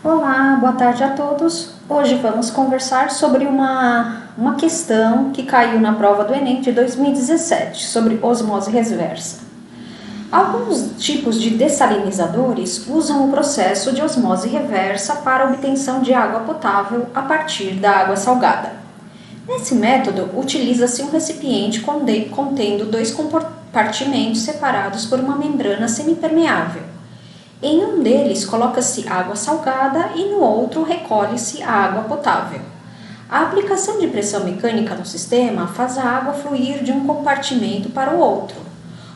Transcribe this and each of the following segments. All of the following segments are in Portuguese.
Olá, boa tarde a todos. Hoje vamos conversar sobre uma questão que caiu na prova do Enem de 2017, sobre osmose reversa. Alguns tipos de dessalinizadores usam o processo de osmose reversa para a obtenção de água potável a partir da água salgada. Nesse método, utiliza-se um recipiente contendo dois compartimentos separados por uma membrana semipermeável. Em um deles, coloca-se água salgada e no outro, recolhe-se a água potável. A aplicação de pressão mecânica no sistema faz a água fluir de um compartimento para o outro.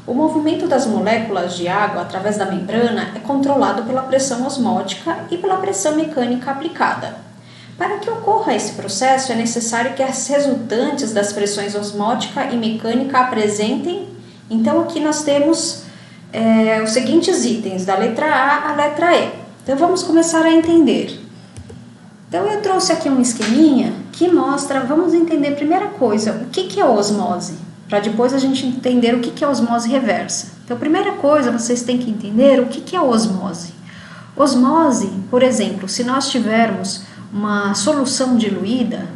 O movimento das moléculas de água através da membrana é controlado pela pressão osmótica e pela pressão mecânica aplicada. Para que ocorra esse processo, é necessário que as resultantes das pressões osmótica e mecânica apresentem. Então, aqui nós temos os seguintes itens, da letra A à letra E. Então, vamos começar a entender. Então, eu trouxe aqui um esqueminha que mostra, vamos entender, primeira coisa, o que é osmose, para depois a gente entender o que é osmose reversa. Então, primeira coisa, vocês têm que entender o que é osmose. Osmose, por exemplo, se nós tivermos uma solução diluída,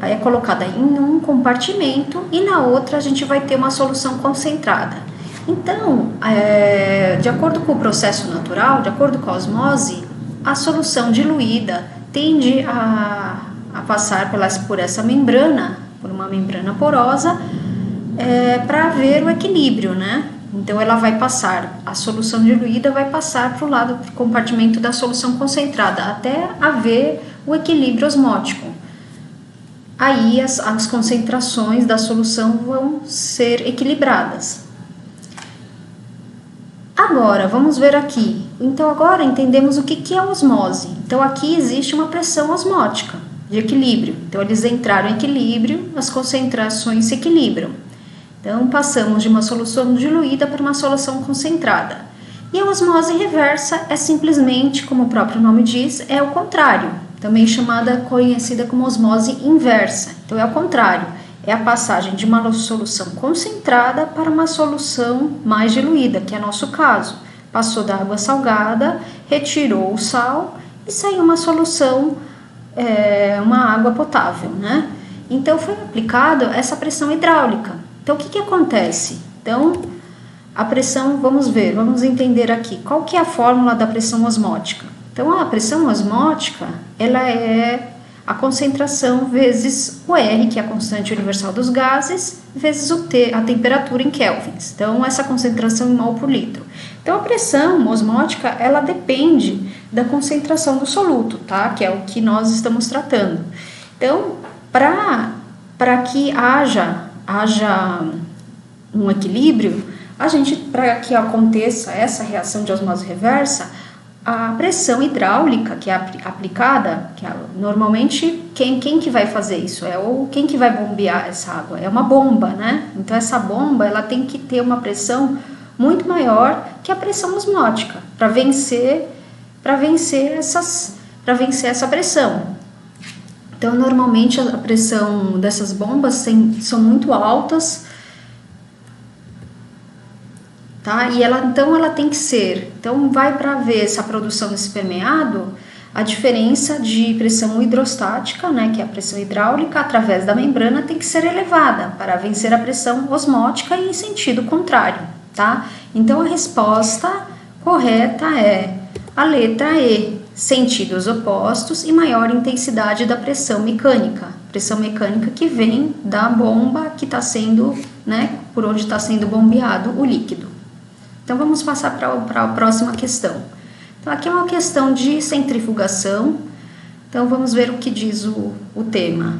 é colocada em um compartimento e na outra a gente vai ter uma solução concentrada. Então, de acordo com o processo natural, de acordo com a osmose, a solução diluída tende a passar por essa membrana, por uma membrana porosa, para haver o equilíbrio, né? Então, ela vai passar, a solução diluída vai passar para o lado do compartimento da solução concentrada, até haver o equilíbrio osmótico. Aí, as concentrações da solução vão ser equilibradas. Agora, vamos ver aqui. Então, agora entendemos o que é osmose. Então, aqui existe uma pressão osmótica de equilíbrio. Então, eles entraram em equilíbrio, as concentrações se equilibram. Então, passamos de uma solução diluída para uma solução concentrada. E a osmose reversa é simplesmente, como o próprio nome diz, é o contrário. Também conhecida como osmose inversa. Então, é o contrário. É a passagem de uma solução concentrada para uma solução mais diluída, que é nosso caso. Passou da água salgada, retirou o sal e saiu uma solução, uma água potável, né? Então, foi aplicada essa pressão hidráulica. Então, o que acontece? Então, a pressão, vamos entender aqui. Qual que é a fórmula da pressão osmótica? Então, a pressão osmótica, ela é a concentração vezes o R, que é a constante universal dos gases, vezes o T, a temperatura em kelvins. Então, essa concentração em mol por litro. Então, a pressão osmótica, ela depende da concentração do soluto, tá? Que é o que nós estamos tratando. Então, para que haja um equilíbrio, para que aconteça essa reação de osmose reversa, a pressão hidráulica que é aplicada, normalmente quem que vai fazer isso? Quem que vai bombear essa água? É uma bomba, né? Então essa bomba ela tem que ter uma pressão muito maior que a pressão osmótica para vencer essa pressão. Então normalmente a pressão dessas bombas são muito altas. Tá? E ela tem que ser, então vai para ver essa produção desse permeado, a diferença de pressão hidrostática, né, que é a pressão hidráulica, através da membrana, tem que ser elevada para vencer a pressão osmótica e em sentido contrário, tá? Então a resposta correta é a letra E, sentidos opostos e maior intensidade da pressão mecânica que vem da bomba que está sendo, né, por onde está sendo bombeado o líquido. Então, vamos passar para a próxima questão. Então, aqui é uma questão de centrifugação. Então, vamos ver o que diz o tema.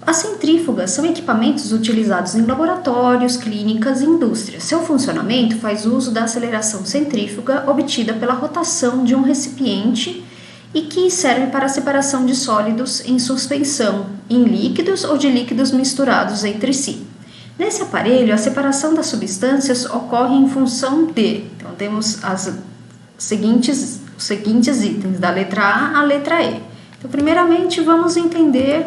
As centrífugas são equipamentos utilizados em laboratórios, clínicas e indústrias. Seu funcionamento faz uso da aceleração centrífuga obtida pela rotação de um recipiente e que serve para a separação de sólidos em suspensão, em líquidos ou de líquidos misturados entre si. Nesse aparelho, a separação das substâncias ocorre em função de... Então, temos os seguintes itens, da letra A à letra E. Então, primeiramente, vamos entender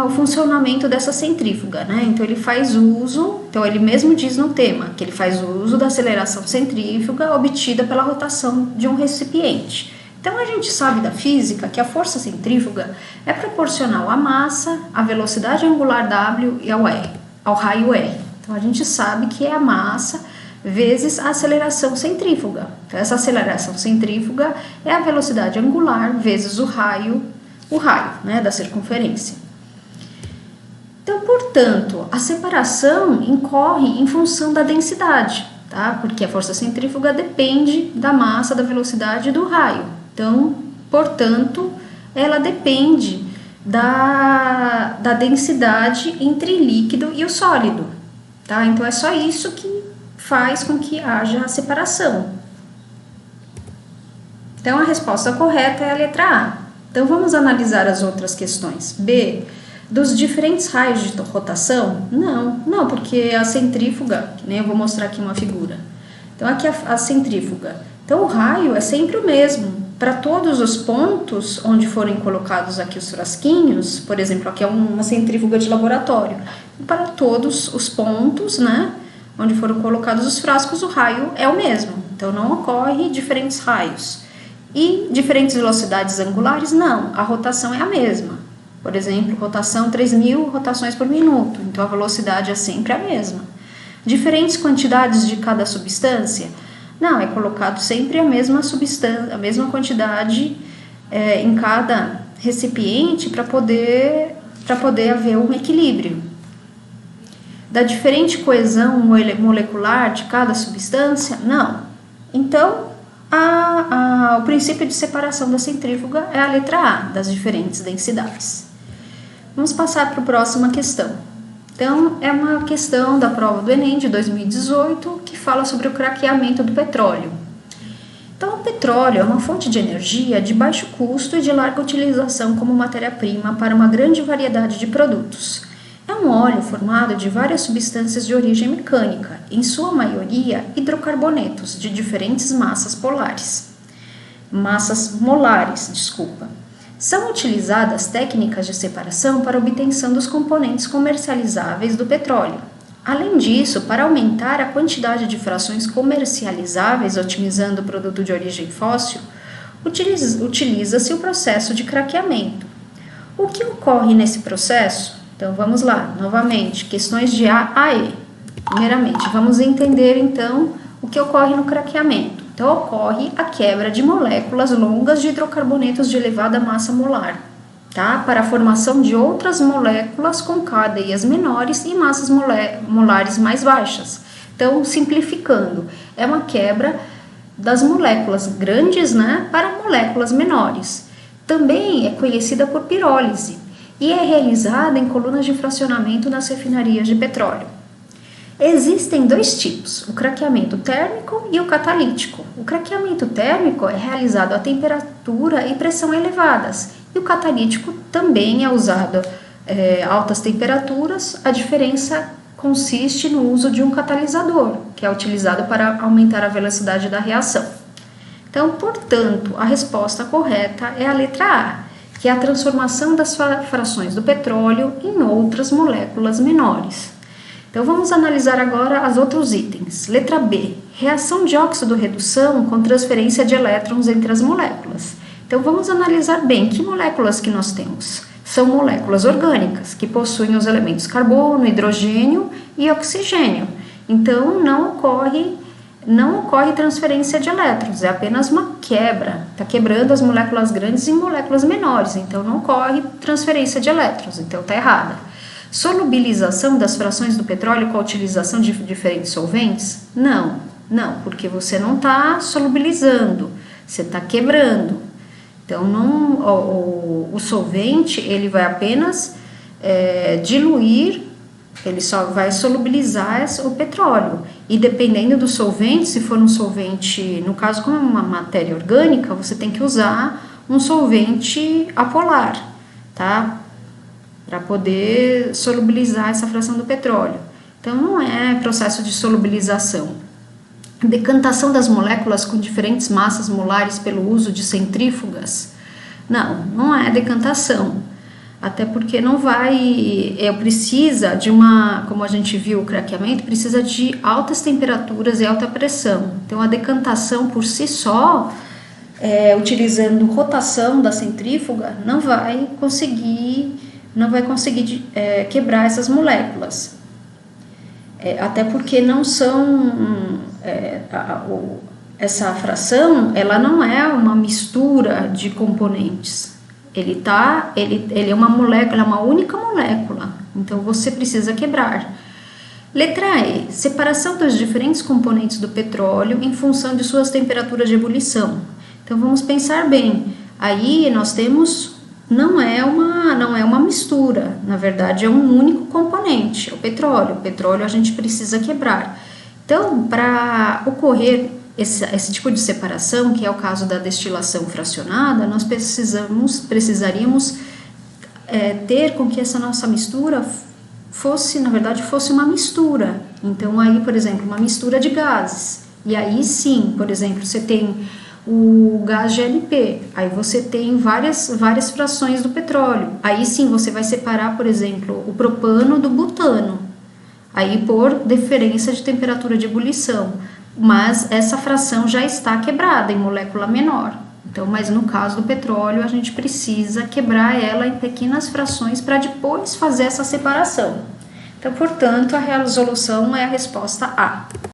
o funcionamento dessa centrífuga, né? Então ele faz uso, então ele mesmo diz no tema que ele faz uso da aceleração centrífuga obtida pela rotação de um recipiente. Então a gente sabe da física que a força centrífuga é proporcional à massa, à velocidade angular W e ao raio R. Então a gente sabe que é a massa vezes a aceleração centrífuga. Então essa aceleração centrífuga é a velocidade angular vezes o raio, né, da circunferência. Então, portanto, a separação incorre em função da densidade, tá? Porque a força centrífuga depende da massa, da velocidade e do raio. Então, portanto, ela depende da densidade entre líquido e o sólido, tá? Então, é só isso que faz com que haja a separação. Então, a resposta correta é a letra A. Então, vamos analisar as outras questões. B, dos diferentes raios de rotação? Não, porque a centrífuga, né, eu vou mostrar aqui uma figura. Então, aqui a centrífuga. Então, o raio é sempre o mesmo. Para todos os pontos onde forem colocados aqui os frasquinhos, por exemplo, aqui é uma centrífuga de laboratório. Para todos os pontos, né, onde foram colocados os frascos, o raio é o mesmo. Então, não ocorre diferentes raios. E diferentes velocidades angulares, não, a rotação é a mesma. Por exemplo, rotação 3.000 rotações por minuto, então a velocidade é sempre a mesma. Diferentes quantidades de cada substância, não, é colocado sempre a mesma substância, a mesma quantidade em cada recipiente para poder haver um equilíbrio. Da diferente coesão molecular de cada substância, não. Então, o princípio de separação da centrífuga é a letra A, das diferentes densidades. Vamos passar para a próxima questão. Então, é uma questão da prova do Enem de 2018 que fala sobre o craqueamento do petróleo. Então, o petróleo é uma fonte de energia de baixo custo e de larga utilização como matéria-prima para uma grande variedade de produtos. É um óleo formado de várias substâncias de origem mecânica, em sua maioria hidrocarbonetos de diferentes massas molares. São utilizadas técnicas de separação para obtenção dos componentes comercializáveis do petróleo. Além disso, para aumentar a quantidade de frações comercializáveis otimizando o produto de origem fóssil, utiliza-se o processo de craqueamento. O que ocorre nesse processo? Então, vamos lá, novamente, questões de A a E. Primeiramente, vamos entender, então, o que ocorre no craqueamento. Então, ocorre a quebra de moléculas longas de hidrocarbonetos de elevada massa molar, tá? Para a formação de outras moléculas com cadeias menores e massas molares mais baixas. Então, simplificando, é uma quebra das moléculas grandes, né, para moléculas menores. Também é conhecida por pirólise e é realizada em colunas de fracionamento nas refinarias de petróleo. Existem dois tipos, o craqueamento térmico e o catalítico. O craqueamento térmico é realizado a temperatura e pressão elevadas, e o catalítico também é usado a altas temperaturas. A diferença consiste no uso de um catalisador, que é utilizado para aumentar a velocidade da reação. Então, portanto, a resposta correta é a letra A, que é a transformação das frações do petróleo em outras moléculas menores. Então, vamos analisar agora os outros itens. Letra B, reação de óxido-redução com transferência de elétrons entre as moléculas. Então, vamos analisar bem que moléculas que nós temos. São moléculas orgânicas, que possuem os elementos carbono, hidrogênio e oxigênio. Então, não ocorre transferência de elétrons, é apenas uma quebra. Está quebrando as moléculas grandes em moléculas menores, então não ocorre transferência de elétrons, então está errada. Solubilização das frações do petróleo com a utilização de diferentes solventes? Não, porque você não está solubilizando, você está quebrando. Então, o solvente ele vai apenas diluir, ele só vai solubilizar o petróleo. E dependendo do solvente, se for um solvente, no caso como é uma matéria orgânica, você tem que usar um solvente apolar, tá? Para poder solubilizar essa fração do petróleo. Então, não é processo de solubilização. Decantação das moléculas com diferentes massas molares pelo uso de centrífugas? Não é decantação. Até porque não vai, precisa de uma, como a gente viu o craqueamento, precisa de altas temperaturas e alta pressão. Então a decantação por si só, utilizando rotação da centrífuga, não vai conseguir quebrar essas moléculas. Até porque não são, essa fração, ela não é uma mistura de componentes. Ele é uma molécula, é uma única molécula, então você precisa quebrar. Letra E, separação dos diferentes componentes do petróleo em função de suas temperaturas de ebulição. Então vamos pensar bem, aí nós temos, não é uma mistura, na verdade é um único componente, o petróleo a gente precisa quebrar. Então, para ocorrer esse tipo de separação, que é o caso da destilação fracionada, nós precisaríamos ter com que essa nossa mistura fosse uma mistura. Então, aí, por exemplo, uma mistura de gases. E aí sim, por exemplo, você tem o gás GLP, aí você tem várias frações do petróleo. Aí sim, você vai separar, por exemplo, o propano do butano. Aí por diferença de temperatura de ebulição. Mas essa fração já está quebrada em molécula menor. Então, mas no caso do petróleo, a gente precisa quebrar ela em pequenas frações para depois fazer essa separação. Então, portanto, a resolução é a resposta A.